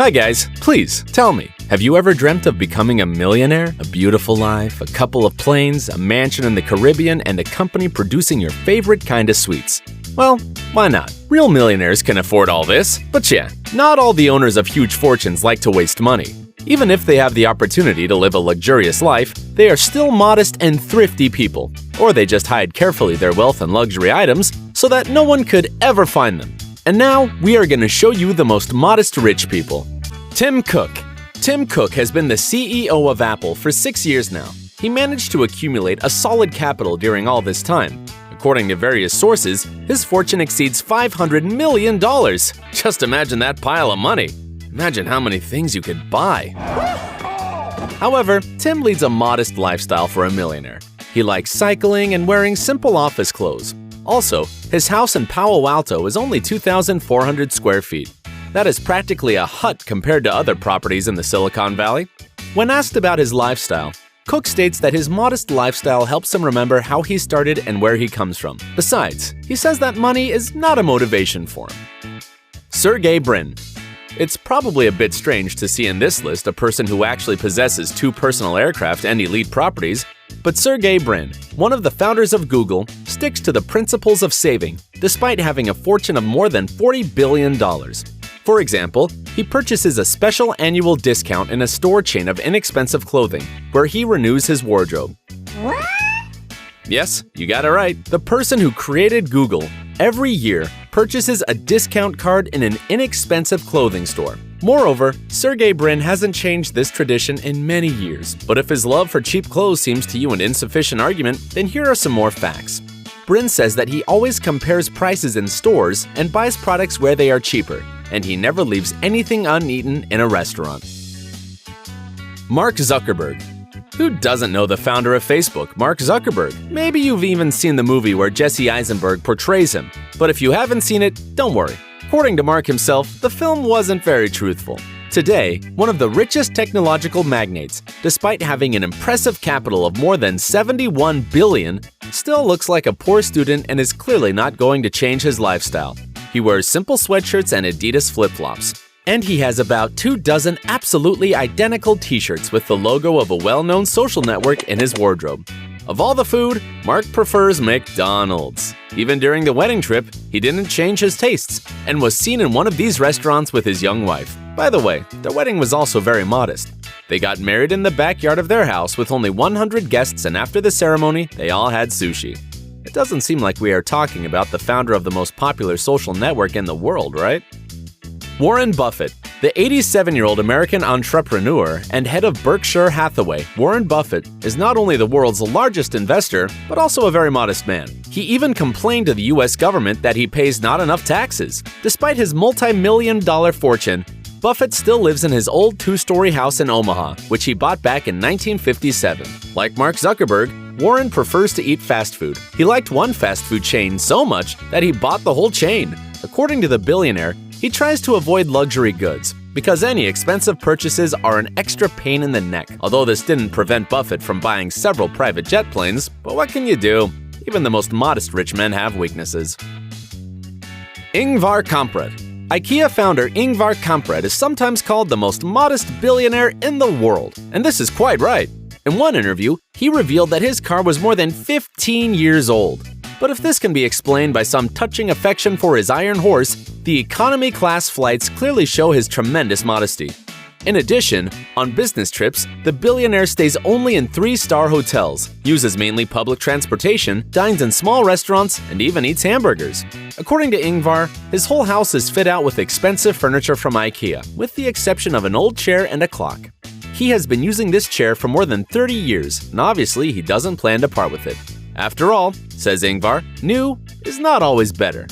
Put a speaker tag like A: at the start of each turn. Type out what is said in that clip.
A: Hi guys, please tell me, have you ever dreamt of becoming a millionaire? A beautiful life, a couple of planes, a mansion in the Caribbean, and a company producing your favorite kind of sweets? Well, why not? Real millionaires can afford all this, but yeah, not all the owners of huge fortunes like to waste money. Even if they have the opportunity to live a luxurious life, they are still modest and thrifty people, or they just hide carefully their wealth and luxury items so that no one could ever find them. And now, we are going to show you the most modest rich people. Tim Cook. Tim Cook has been the CEO of Apple for 6 years now. He managed to accumulate a solid capital during all this time. According to various sources, his fortune exceeds $500 million. Just imagine that pile of money. Imagine how many things you could buy. However, Tim leads a modest lifestyle for a millionaire. He likes cycling and wearing simple office clothes. Also, his house in Palo Alto is only 2,400 square feet. That is practically a hut compared to other properties in the Silicon Valley. When asked about his lifestyle, Cook states that his modest lifestyle helps him remember how he started and where he comes from. Besides, he says that money is not a motivation for him. Sergey Brin. It's probably a bit strange to see in this list a person who actually possesses 2 personal aircraft and elite properties, but Sergey Brin, one of the founders of Google, sticks to the principles of saving, despite having a fortune of more than $40 billion. For example, he purchases a special annual discount in a store chain of inexpensive clothing, where he renews his wardrobe.
B: What?
A: Yes, you got it right. The person who created Google every year purchases a discount card in an inexpensive clothing store. Moreover, Sergey Brin hasn't changed this tradition in many years. But if his love for cheap clothes seems to you an insufficient argument, then here are some more facts. Brin says that he always compares prices in stores and buys products where they are cheaper, and he never leaves anything uneaten in a restaurant. Mark Zuckerberg. Who doesn't know the founder of Facebook, Mark Zuckerberg? Maybe you've even seen the movie where Jesse Eisenberg portrays him. But if you haven't seen it, don't worry. According to Mark himself, the film wasn't very truthful. Today, one of the richest technological magnates, despite having an impressive capital of more than $71 billion, still looks like a poor student and is clearly not going to change his lifestyle. He wears simple sweatshirts and Adidas flip-flops. And he has about 24 absolutely identical t-shirts with the logo of a well-known social network in his wardrobe. Of all the food, Mark prefers McDonald's. Even during the wedding trip, he didn't change his tastes and was seen in one of these restaurants with his young wife. By the way, their wedding was also very modest. They got married in the backyard of their house with only 100 guests, and after the ceremony, they all had sushi. It doesn't seem like we are talking about the founder of the most popular social network in the world, right? Warren Buffett. The 87-year-old American entrepreneur and head of Berkshire Hathaway, Warren Buffett, is not only the world's largest investor, but also a very modest man. He even complained to the US government that he pays not enough taxes. Despite his multi-million-dollar fortune, Buffett still lives in his old 2-story house in Omaha, which he bought back in 1957. Like Mark Zuckerberg, Warren prefers to eat fast food. He liked one fast food chain so much that he bought the whole chain. According to the billionaire, he tries to avoid luxury goods because any expensive purchases are an extra pain in the neck. Although this didn't prevent Buffett from buying several private jet planes, but what can you do? Even the most modest rich men have weaknesses. Ingvar Kamprad. IKEA founder Ingvar Kamprad is sometimes called the most modest billionaire in the world, and this is quite right. In one interview, he revealed that his car was more than 15 years old. But if this can be explained by some touching affection for his iron horse, the economy class flights clearly show his tremendous modesty. In addition, on business trips, the billionaire stays only in 3-star hotels, uses mainly public transportation, dines in small restaurants, and even eats hamburgers. According to Ingvar, his whole house is fit out with expensive furniture from IKEA, with the exception of an old chair and a clock. He has been using this chair for more than 30 years, and obviously he doesn't plan to part with it. After all, says Ingvar, new is not always better.